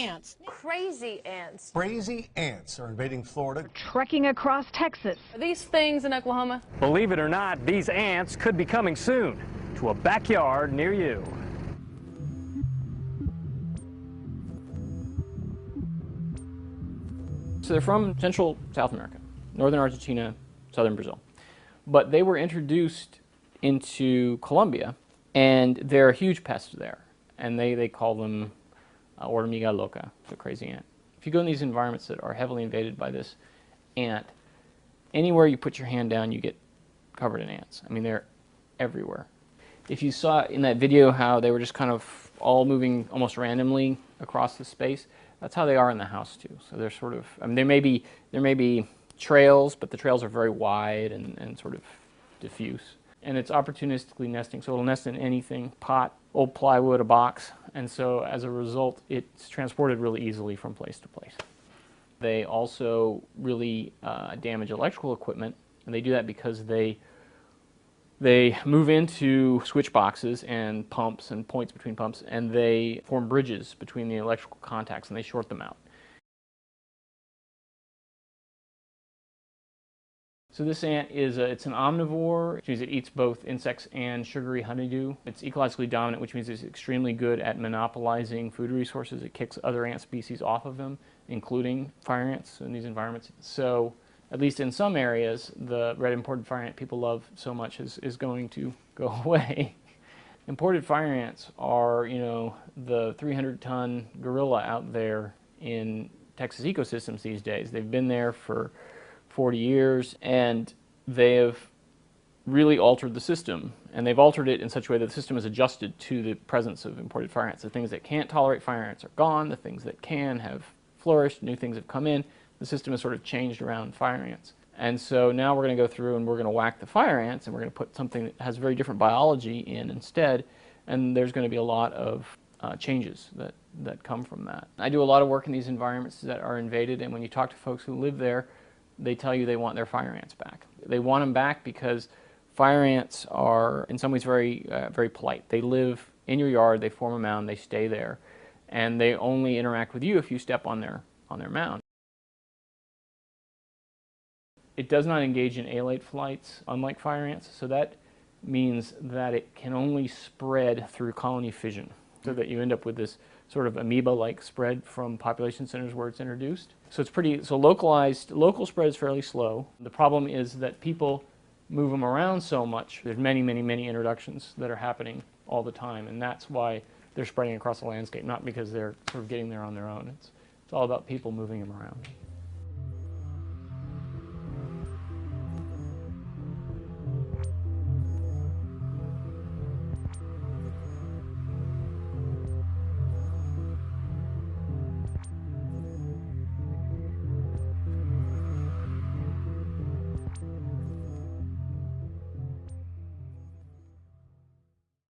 ants. Crazy ants. Crazy ants are invading Florida. Trekking across Texas. Are these things in Oklahoma? Believe it or not, these ants could be coming soon to a backyard near you. So they're from Central South America, northern Argentina, southern Brazil. But they were introduced into Colombia, and they're a huge pest there. And they call them hormiga loca, the crazy ant. If you go in these environments that are heavily invaded by this ant, anywhere you put your hand down, you get covered in ants. I mean, they're everywhere. If you saw in that video how they were just kind of all moving almost randomly across the space, that's how they are in the house too. So they're sort of, I mean, there may be trails, but the trails are very wide and sort of diffuse. And it's opportunistically nesting, so it'll nest in anything, pot, old plywood, a box, and so as a result, it's transported really easily from place to place. They also really damage electrical equipment, and they do that because they move into switch boxes and pumps and points between pumps, and they form bridges between the electrical contacts, and they short them out. So this ant it's an omnivore, which means it eats both insects and sugary honeydew. It's ecologically dominant, which means it's extremely good at monopolizing food resources. It kicks other ant species off of them, including fire ants in these environments. So at least in some areas, the red imported fire ant people love so much is going to go away. Imported fire ants are, you know, the 300-ton gorilla out there in Texas ecosystems these days. They've been there for 40 years, and they have really altered the system. And they've altered it in such a way that the system is adjusted to the presence of imported fire ants. The things that can't tolerate fire ants are gone. The things that can have flourished. New things have come in. The system has sort of changed around fire ants. And so now we're going to go through and we're going to whack the fire ants, and we're going to put something that has very different biology in instead. And there's going to be a lot of changes that come from that. I do a lot of work in these environments that are invaded, and when you talk to folks who live there, they tell you they want their fire ants back. They want them back because fire ants are in some ways very polite. They live in your yard, they form a mound, they stay there, and they only interact with you if you step on their mound. It does not engage in alate flights, unlike fire ants, so that means that it can only spread through colony fission, so that you end up with this sort of amoeba-like spread from population centers where it's introduced. So it's local spread is fairly slow. The problem is that people move them around so much. There's many introductions that are happening all the time, and that's why they're spreading across the landscape, not because they're sort of getting there on their own. It's all about people moving them around.